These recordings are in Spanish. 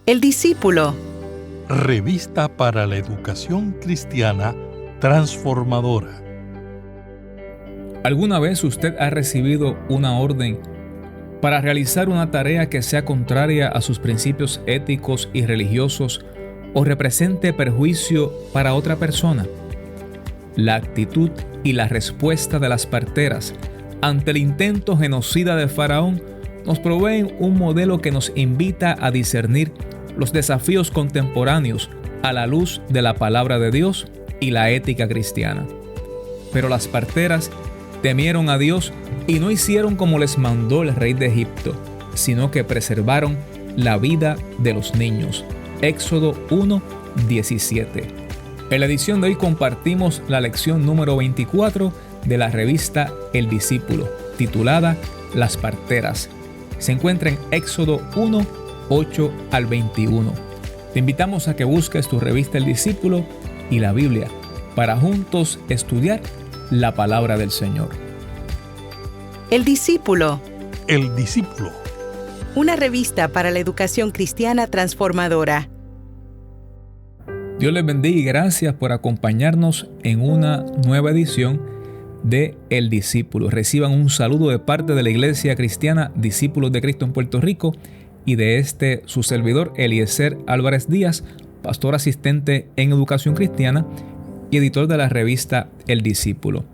El discípulo. Revista para la educación cristiana transformadora. ¿Alguna vez usted ha recibido una orden para realizar una tarea que sea contraria a sus principios éticos y religiosos o represente perjuicio para otra persona? La actitud y la respuesta de las parteras ante el intento genocida de Faraón nos proveen un modelo que nos invita a discernir los desafíos contemporáneos a la luz de la palabra de Dios y la ética cristiana. Pero las parteras temieron a Dios y no hicieron como les mandó el rey de Egipto, sino que preservaron la vida de los niños. Éxodo 1:17. En la edición de hoy compartimos la lección número 24 de la revista El Discípulo, titulada Las parteras. Se encuentra en Éxodo 1:8 al 21. Te invitamos a que busques tu revista El Discípulo y la Biblia para juntos estudiar la palabra del Señor. El discípulo. El discípulo. Una revista para la educación cristiana transformadora. Dios les bendiga y gracias por acompañarnos en una nueva edición de El Discípulo. Reciban un saludo de parte de la Iglesia Cristiana Discípulos de Cristo en Puerto Rico y de su servidor Eliezer Álvarez Díaz, pastor asistente en Educación Cristiana y editor de la revista El Discípulo.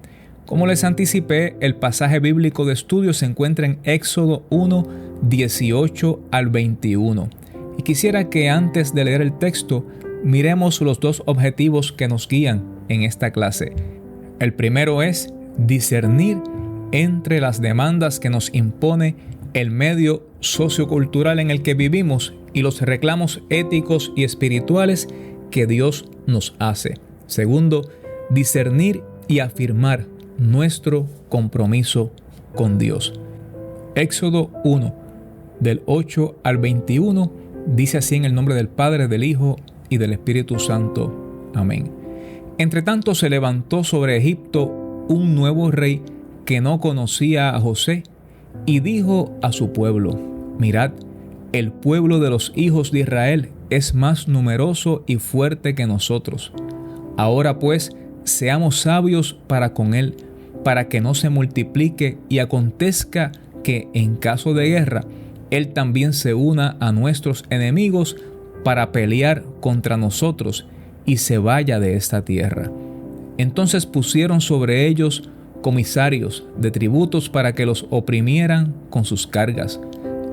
Como les anticipé, el pasaje bíblico de estudio se encuentra en Éxodo 1:18 al 21. Y quisiera que antes de leer el texto, miremos los dos objetivos que nos guían en esta clase. El primero es discernir entre las demandas que nos impone el medio sociocultural en el que vivimos y los reclamos éticos y espirituales que Dios nos hace. Segundo, discernir y afirmar nuestro compromiso con Dios. Éxodo 1, del 8 al 21, dice así en el nombre del Padre, del Hijo y del Espíritu Santo. Amén. Entre tanto se levantó sobre Egipto un nuevo rey que no conocía a José y dijo a su pueblo: mirad, el pueblo de los hijos de Israel es más numeroso y fuerte que nosotros. Ahora pues, seamos sabios para con él, para que no se multiplique y acontezca que en caso de guerra, él también se una a nuestros enemigos para pelear contra nosotros y se vaya de esta tierra. Entonces pusieron sobre ellos comisarios de tributos para que los oprimieran con sus cargas.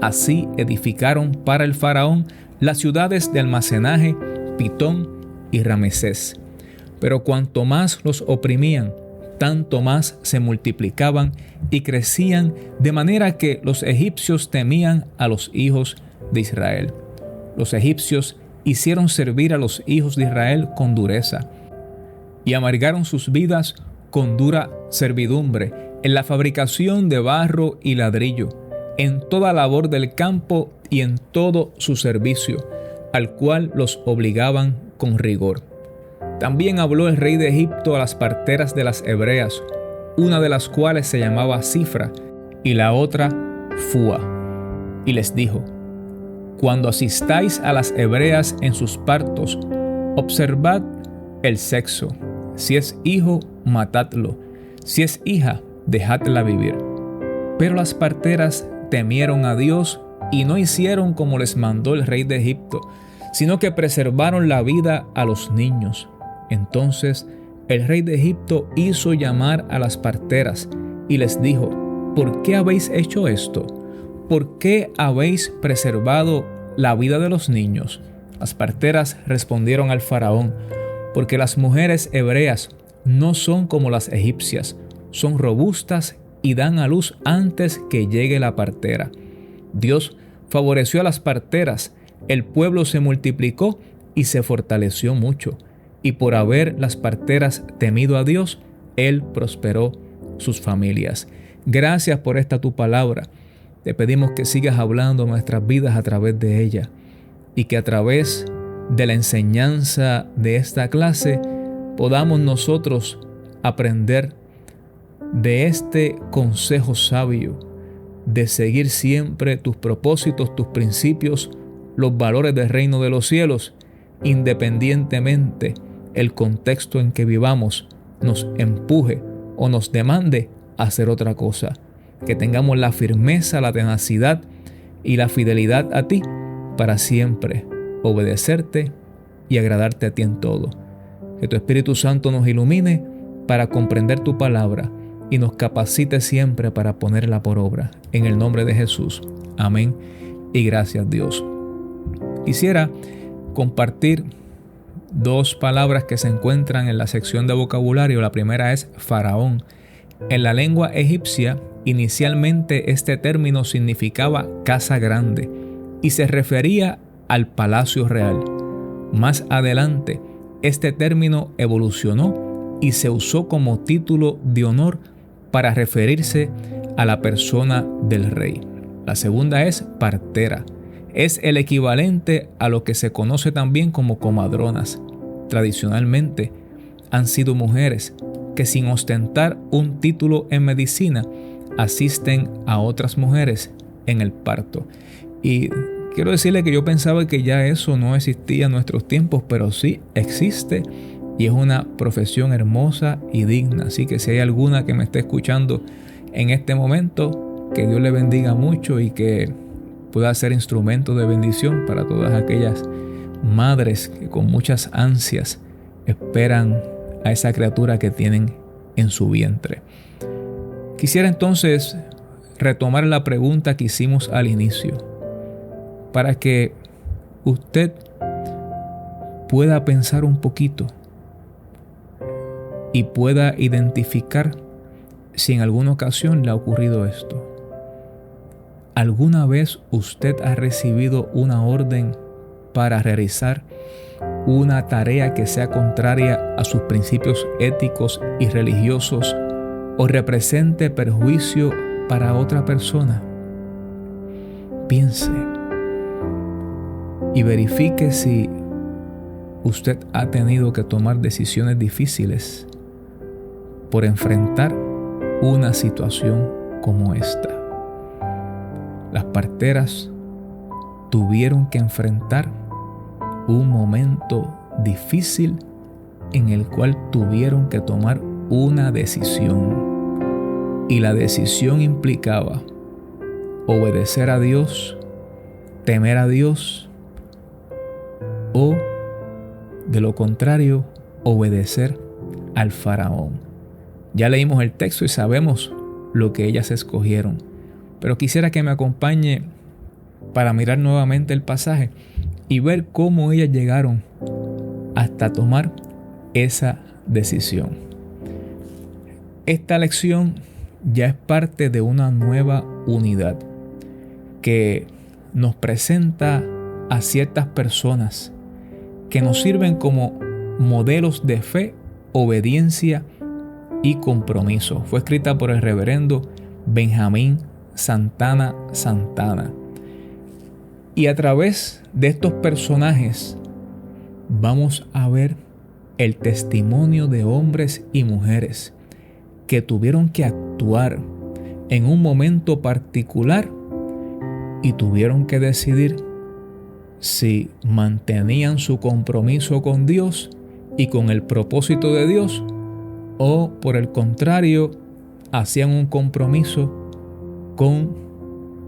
Así edificaron para el faraón las ciudades de almacenaje, Pitón y Ramesés. Pero cuanto más los oprimían, tanto más se multiplicaban y crecían, de manera que los egipcios temían a los hijos de Israel. Los egipcios hicieron servir a los hijos de Israel con dureza y amargaron sus vidas con dura servidumbre en la fabricación de barro y ladrillo, en toda labor del campo y en todo su servicio, al cual los obligaban con rigor. También habló el rey de Egipto a las parteras de las hebreas, una de las cuales se llamaba Cifra y la otra Fúa, y les dijo: cuando asistáis a las hebreas en sus partos, observad el sexo. Si es hijo, matadlo. Si es hija, dejadla vivir. Pero las parteras temieron a Dios y no hicieron como les mandó el rey de Egipto, sino que preservaron la vida a los niños. Entonces el rey de Egipto hizo llamar a las parteras y les dijo: ¿por qué habéis hecho esto? ¿Por qué habéis preservado la vida de los niños? Las parteras respondieron al faraón: porque las mujeres hebreas no son como las egipcias, son robustas y dan a luz antes que llegue la partera. Dios favoreció a las parteras, el pueblo se multiplicó y se fortaleció mucho, y por haber las parteras temido a Dios, Él prosperó sus familias. Gracias por esta tu palabra. Te pedimos que sigas hablando nuestras vidas a través de ella y que a través de la enseñanza de esta clase podamos nosotros aprender de este consejo sabio de seguir siempre tus propósitos, tus principios los valores del reino de los cielos, independientemente el contexto en que vivamos nos empuje o nos demande a hacer otra cosa. Que tengamos la firmeza, la tenacidad y la fidelidad a ti para siempre obedecerte y agradarte a ti en todo. Que tu Espíritu Santo nos ilumine para comprender tu palabra y nos capacite siempre para ponerla por obra. En el nombre de Jesús. Amén y gracias Dios. Quisiera compartir dos palabras que se encuentran en la sección de vocabulario. La primera es faraón. En la lengua egipcia, inicialmente este término significaba casa grande y se refería al palacio real. Más adelante, este término evolucionó y se usó como título de honor para referirse a la persona del rey. La segunda es partera. Es el equivalente a lo que se conoce también como comadronas. Tradicionalmente han sido mujeres que sin ostentar un título en medicina asisten a otras mujeres en el parto. Y quiero decirle que yo pensaba que ya eso no existía en nuestros tiempos, pero sí existe y es una profesión hermosa y digna. Así que si hay alguna que me esté escuchando en este momento, que Dios le bendiga mucho y que pueda ser instrumento de bendición para todas aquellas madres que con muchas ansias esperan a esa criatura que tienen en su vientre. Quisiera entonces retomar la pregunta que hicimos al inicio, para que usted pueda pensar un poquito y pueda identificar si en alguna ocasión le ha ocurrido esto. ¿Alguna vez usted ha recibido una orden para realizar una tarea que sea contraria a sus principios éticos y religiosos o represente perjuicio para otra persona? Piense y verifique si usted ha tenido que tomar decisiones difíciles por enfrentar una situación como esta. Las parteras tuvieron que enfrentar un momento difícil en el cual tuvieron que tomar una decisión. Y la decisión implicaba obedecer a Dios, temer a Dios, o de lo contrario, obedecer al faraón. Ya leímos el texto y sabemos lo que ellas escogieron. Pero quisiera que me acompañe para mirar nuevamente el pasaje y ver cómo ellas llegaron hasta tomar esa decisión. Esta lección ya es parte de una nueva unidad que nos presenta a ciertas personas que nos sirven como modelos de fe, obediencia y compromiso. Fue escrita por el reverendo Benjamín Santana. Y a través de estos personajes vamos a ver el testimonio de hombres y mujeres que tuvieron que actuar en un momento particular y tuvieron que decidir si mantenían su compromiso con Dios y con el propósito de Dios, o por el contrario, hacían un compromiso con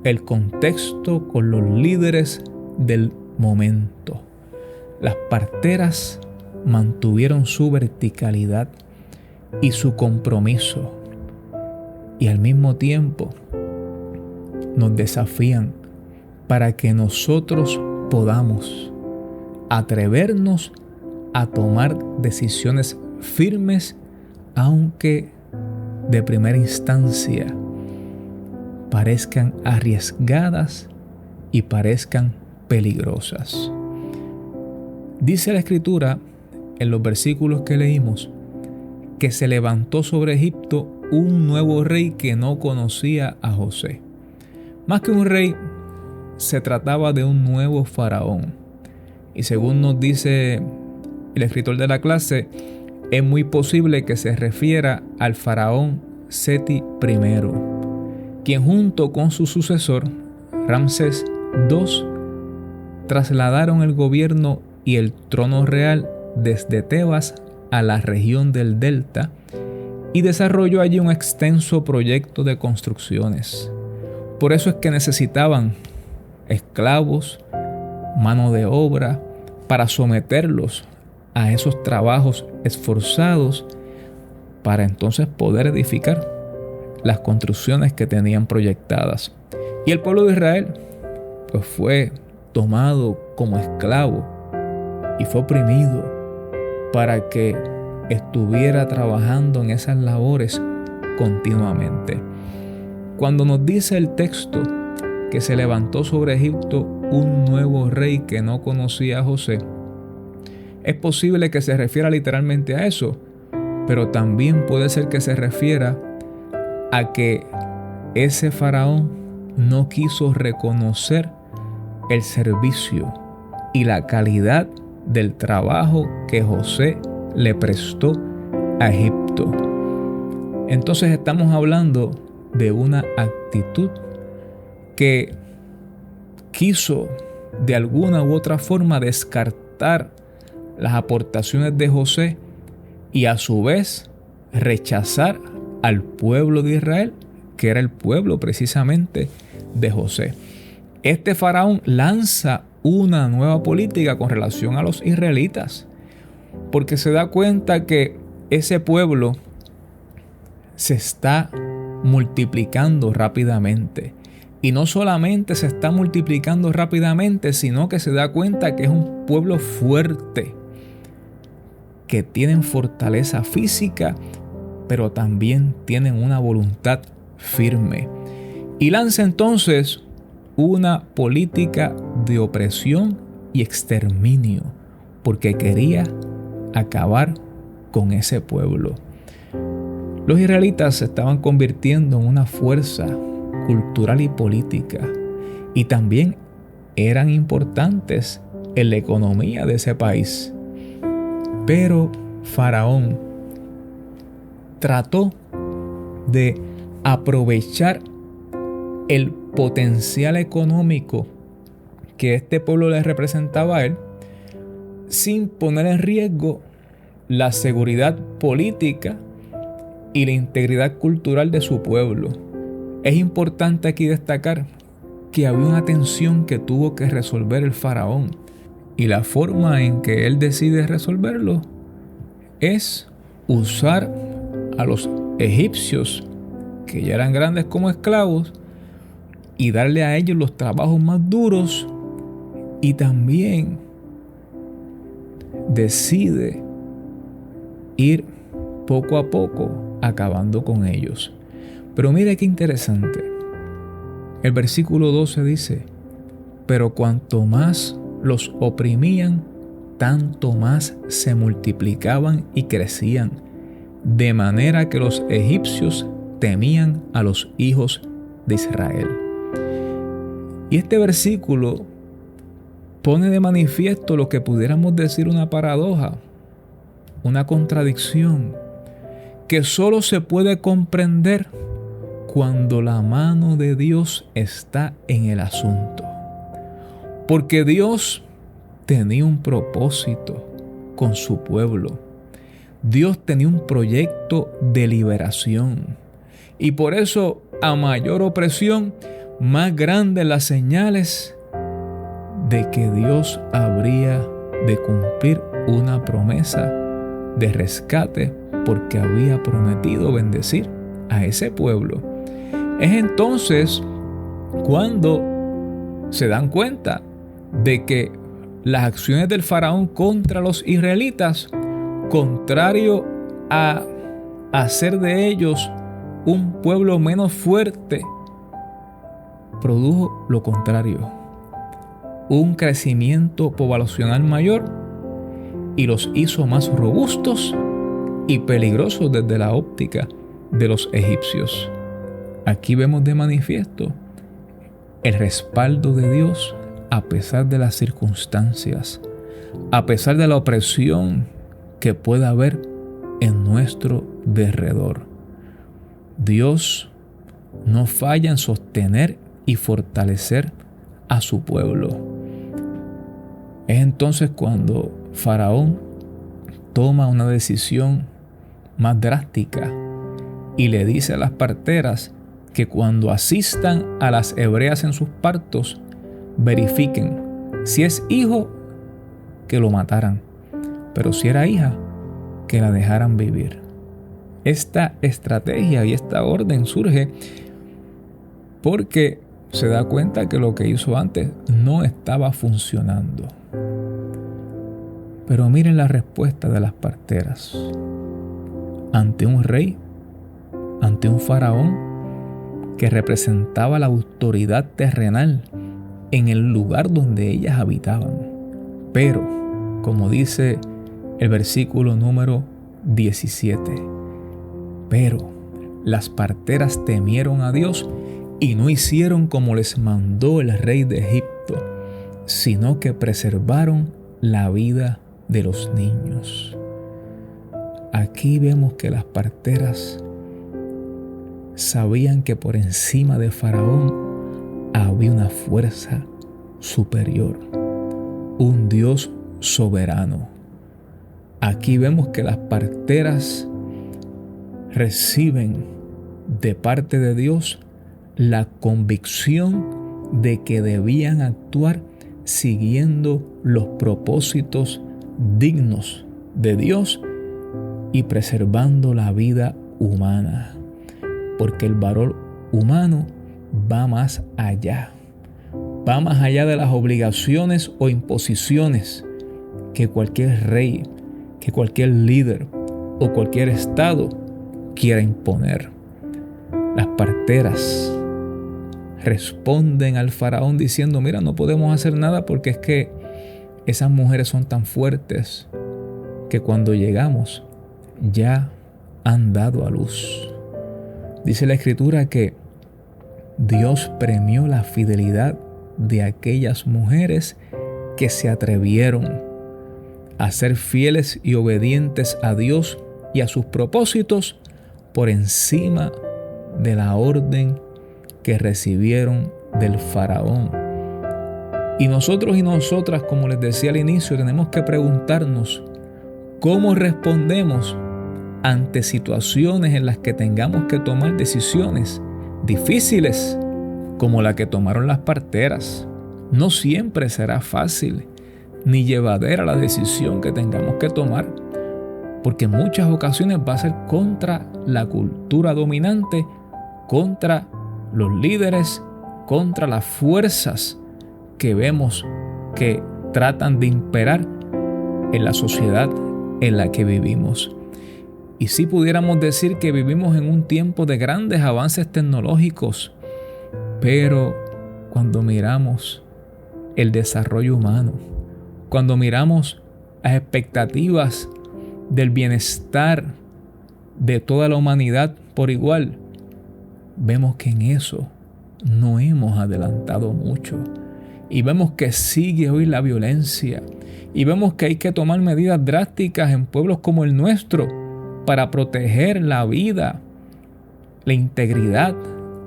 el contexto, con los líderes del momento. Las parteras mantuvieron su verticalidad y su compromiso, y al mismo tiempo nos desafían para que nosotros podamos atrevernos a tomar decisiones firmes, aunque de primera instancia parezcan arriesgadas y parezcan peligrosas. Dice la Escritura en los versículos que leímos que se levantó sobre Egipto un nuevo rey que no conocía a José. Más que un rey, se trataba de un nuevo faraón. Y según nos dice el escritor de la clase, es muy posible que se refiera al faraón Seti I, quien junto con su sucesor, Ramsés II, trasladaron el gobierno y el trono real desde Tebas a la región del Delta y desarrolló allí un extenso proyecto de construcciones. Por eso es que necesitaban esclavos, mano de obra, para someterlos a esos trabajos esforzados para entonces poder edificar las construcciones que tenían proyectadas. Y el pueblo de Israel pues fue tomado como esclavo y fue oprimido para que estuviera trabajando en esas labores continuamente. Cuando nos dice el texto que se levantó sobre Egipto un nuevo rey que no conocía a José, es posible que se refiera literalmente a eso, pero también puede ser que se refiera a que ese faraón no quiso reconocer el servicio y la calidad del trabajo que José le prestó a Egipto. Entonces estamos hablando de una actitud que quiso de alguna u otra forma descartar las aportaciones de José y a su vez rechazar al pueblo de Israel, que era el pueblo precisamente de José. Este faraón lanza una nueva política con relación a los israelitas, porque se da cuenta que ese pueblo se está multiplicando rápidamente. Y no solamente se está multiplicando rápidamente, sino que se da cuenta que es un pueblo fuerte, que tienen fortaleza física, pero también tienen una voluntad firme. Y lanza entonces una política de opresión y exterminio, porque quería acabar con ese pueblo. Los israelitas se estaban convirtiendo en una fuerza cultural y política, y también eran importantes en la economía de ese país. Pero Faraón trató de aprovechar el potencial económico que este pueblo le representaba a él, sin poner en riesgo la seguridad política y la integridad cultural de su pueblo. Es importante aquí destacar que había una tensión que tuvo que resolver el faraón, y la forma en que él decide resolverlo es usar a los egipcios, que ya eran grandes como esclavos, y darle a ellos los trabajos más duros, y también decide ir poco a poco acabando con ellos. Pero mire qué interesante. El versículo 12 dice: pero cuanto más los oprimían, tanto más se multiplicaban y crecían, de manera que los egipcios temían a los hijos de Israel. Y este versículo pone de manifiesto lo que pudiéramos decir una paradoja, una contradicción, que solo se puede comprender cuando la mano de Dios está en el asunto. Porque Dios tenía un propósito con su pueblo. Dios tenía un proyecto de liberación. Y por eso, a mayor opresión, más grandes las señales de que Dios habría de cumplir una promesa de rescate, porque había prometido bendecir a ese pueblo. Es entonces cuando se dan cuenta de que las acciones del faraón contra los israelitas, contrario a hacer de ellos un pueblo menos fuerte, produjo lo contrario, un crecimiento poblacional mayor, y los hizo más robustos y peligrosos desde la óptica de los egipcios. Aquí vemos de manifiesto el respaldo de Dios a pesar de las circunstancias, a pesar de la opresión que pueda haber en nuestro derredor. Dios no falla en sostener y fortalecer a su pueblo. entonces cuando Faraón toma una decisión más drástica y le dice a las parteras que cuando asistan a las hebreas en sus partos, verifiquen si es hijo, que lo mataran, pero si era hija, que la dejaran vivir. Esta estrategia y esta orden surge porque se da cuenta que lo que hizo antes no estaba funcionando. Pero miren la respuesta de las parteras. Ante un rey, ante un faraón que representaba la autoridad terrenal en el lugar donde ellas habitaban. Pero, como dice el versículo número 17, pero las parteras temieron a Dios y no hicieron como les mandó el rey de Egipto, sino que preservaron la vida de los niños. Aquí vemos que las parteras sabían que por encima de Faraón había una fuerza superior, un Dios soberano. Aquí vemos que las parteras reciben de parte de Dios la convicción de que debían actuar siguiendo los propósitos dignos de Dios y preservando la vida humana, porque el valor humano va más allá de las obligaciones o imposiciones que cualquier rey, que cualquier líder o cualquier estado quiera imponer. Las parteras responden al faraón diciendo: mira, no podemos hacer nada porque es que esas mujeres son tan fuertes que cuando llegamos ya han dado a luz. Dice la Escritura que Dios premió la fidelidad de aquellas mujeres que se atrevieron a ser fieles y obedientes a Dios y a sus propósitos por encima de la orden que recibieron del faraón. Y nosotros y nosotras, como les decía al inicio, tenemos que preguntarnos cómo respondemos ante situaciones en las que tengamos que tomar decisiones difíciles como la que tomaron las parteras. No siempre será fácil ni llevadera la decisión que tengamos que tomar, porque en muchas ocasiones va a ser contra la cultura dominante, contra los líderes, contra las fuerzas que vemos que tratan de imperar en la sociedad en la que vivimos. Y si pudiéramos decir que vivimos en un tiempo de grandes avances tecnológicos, pero cuando miramos el desarrollo humano, cuando miramos las expectativas del bienestar de toda la humanidad por igual, vemos que en eso no hemos adelantado mucho. Y vemos que sigue hoy la violencia. Y vemos que hay que tomar medidas drásticas en pueblos como el nuestro para proteger la vida, la integridad,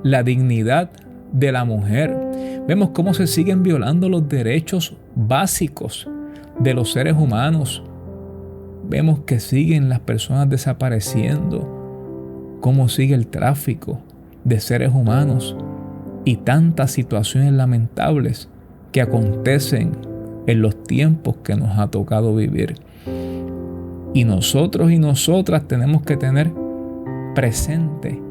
la dignidad de la mujer. Vemos cómo se siguen violando los derechos básicos de los seres humanos. Vemos que siguen las personas desapareciendo, cómo sigue el tráfico de seres humanos y tantas situaciones lamentables que acontecen en los tiempos que nos ha tocado vivir. Y nosotros y nosotras tenemos que tener presente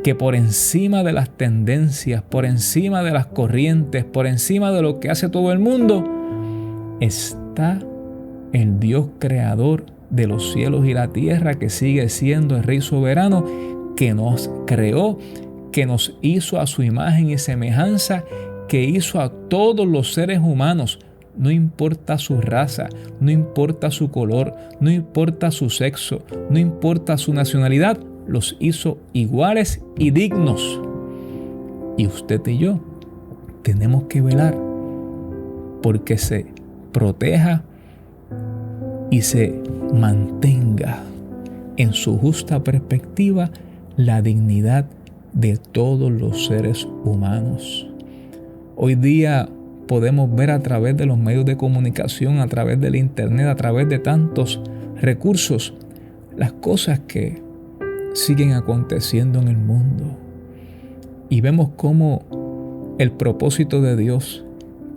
que por encima de las tendencias, por encima de las corrientes, por encima de lo que hace todo el mundo, está el Dios creador de los cielos y la tierra, que sigue siendo el Rey soberano, que nos creó, que nos hizo a su imagen y semejanza, que hizo a todos los seres humanos. No importa su raza, no importa su color, no importa su sexo, no importa su nacionalidad, los hizo iguales y dignos. Y usted y yo tenemos que velar porque se proteja y se mantenga en su justa perspectiva la dignidad de todos los seres humanos. Hoy día podemos ver a través de los medios de comunicación, a través del internet, a través de tantos recursos, las cosas que siguen aconteciendo en el mundo. Y vemos cómo el propósito de Dios,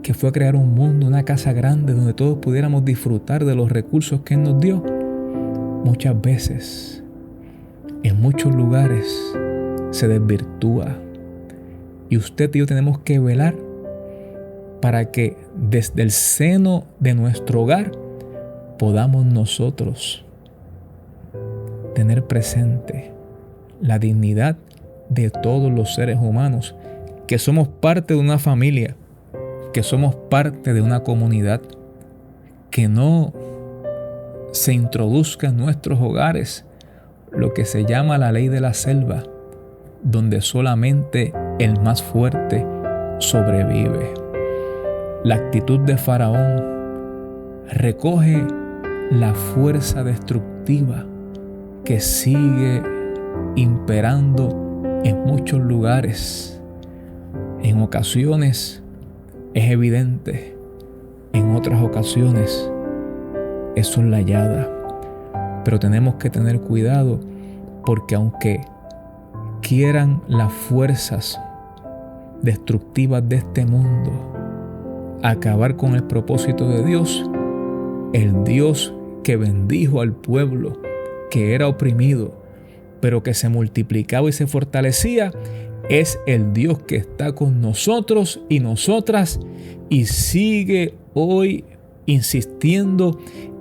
que fue crear un mundo, una casa grande donde todos pudiéramos disfrutar de los recursos que Él nos dio, muchas veces, en muchos lugares, se desvirtúa. Y usted y yo tenemos que velar para que desde el seno de nuestro hogar podamos nosotros tener presente la dignidad de todos los seres humanos, que somos parte de una familia, que somos parte de una comunidad, que no se introduzca en nuestros hogares lo que se llama la ley de la selva, donde solamente el más fuerte sobrevive. La actitud de Faraón recoge la fuerza destructiva que sigue imperando en muchos lugares. En ocasiones es evidente, en otras ocasiones es soslayada. Pero tenemos que tener cuidado, porque aunque quieran las fuerzas destructivas de este mundo acabar con el propósito de Dios, el Dios que bendijo al pueblo que era oprimido, pero que se multiplicaba y se fortalecía, es el Dios que está con nosotros y nosotras, y sigue hoy insistiendo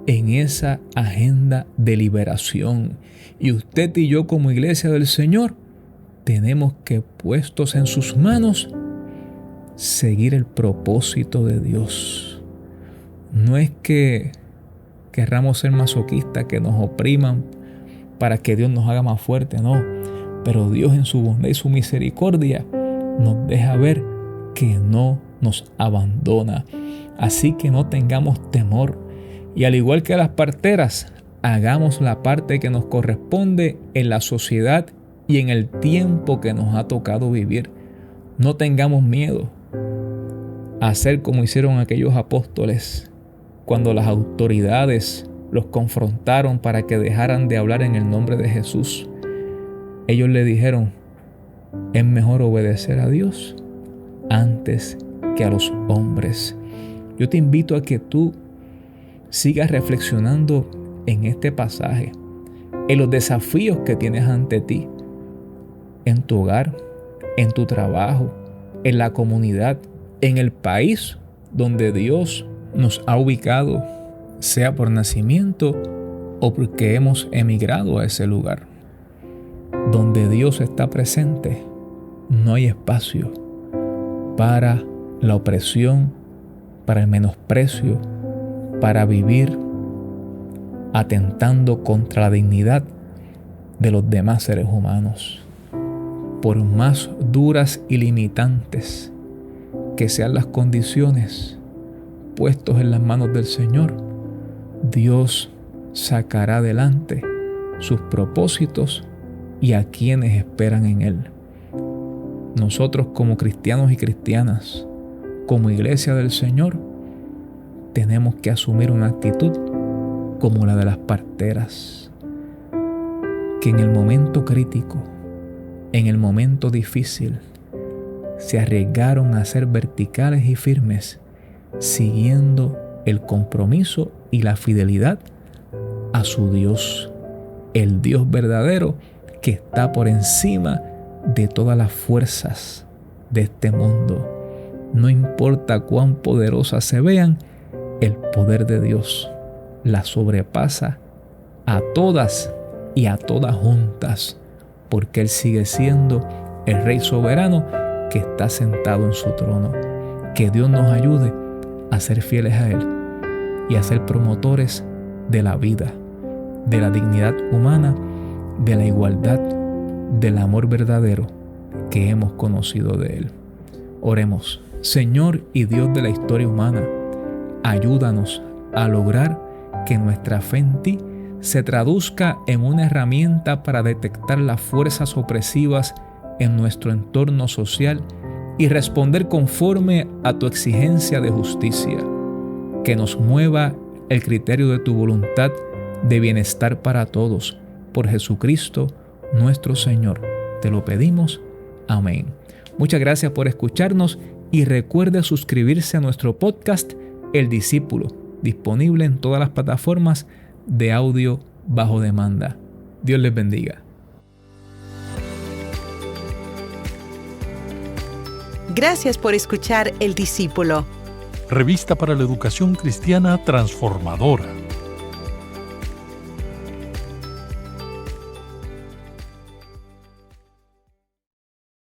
en esa agenda de liberación. Y usted y yo, como iglesia del Señor, tenemos que, puestos en sus manos, seguir el propósito de Dios. No es que querramos ser masoquistas, que nos opriman para que Dios nos haga más fuerte, no. Pero Dios, en su bondad y su misericordia, nos deja ver que no nos abandona. Así que no tengamos temor. Y al igual que las parteras, hagamos la parte que nos corresponde en la sociedad y en el tiempo que nos ha tocado vivir. No tengamos miedo a hacer como hicieron aquellos apóstoles cuando las autoridades los confrontaron para que dejaran de hablar en el nombre de Jesús. Ellos le dijeron: es mejor obedecer a Dios antes que a los hombres. Yo te invito a que tú sigas reflexionando en este pasaje, en los desafíos que tienes ante ti, en tu hogar, en tu trabajo, en la comunidad, en el país donde Dios nos ha ubicado, sea por nacimiento o porque hemos emigrado a ese lugar. Donde Dios está presente, no hay espacio para la opresión, para el menosprecio, para vivir atentando contra la dignidad de los demás seres humanos. Por más duras y limitantes que sean las condiciones, puestos en las manos del Señor, Dios sacará adelante sus propósitos y a quienes esperan en Él. Nosotros, como cristianos y cristianas, como iglesia del Señor, tenemos que asumir una actitud como la de las parteras, que en el momento crítico, en el momento difícil, se arriesgaron a ser verticales y firmes, siguiendo el compromiso y la fidelidad a su Dios, el Dios verdadero que está por encima de todas las fuerzas de este mundo. No importa cuán poderosas se vean, el poder de Dios las sobrepasa a todas y a todas juntas, porque Él sigue siendo el Rey soberano que está sentado en su trono. Que Dios nos ayude a ser fieles a Él y a ser promotores de la vida, de la dignidad humana, de la igualdad, del amor verdadero que hemos conocido de Él. Oremos. Señor y Dios de la historia humana, ayúdanos a lograr que nuestra fe en Ti se traduzca en una herramienta para detectar las fuerzas opresivas en nuestro entorno social y responder conforme a tu exigencia de justicia. Que nos mueva el criterio de tu voluntad de bienestar para todos. Por Jesucristo, nuestro Señor. Te lo pedimos. Amén. Muchas gracias por escucharnos y recuerde suscribirse a nuestro podcast El Discípulo, disponible en todas las plataformas de audio bajo demanda. Dios les bendiga. Gracias por escuchar El Discípulo. Revista para la Educación Cristiana Transformadora.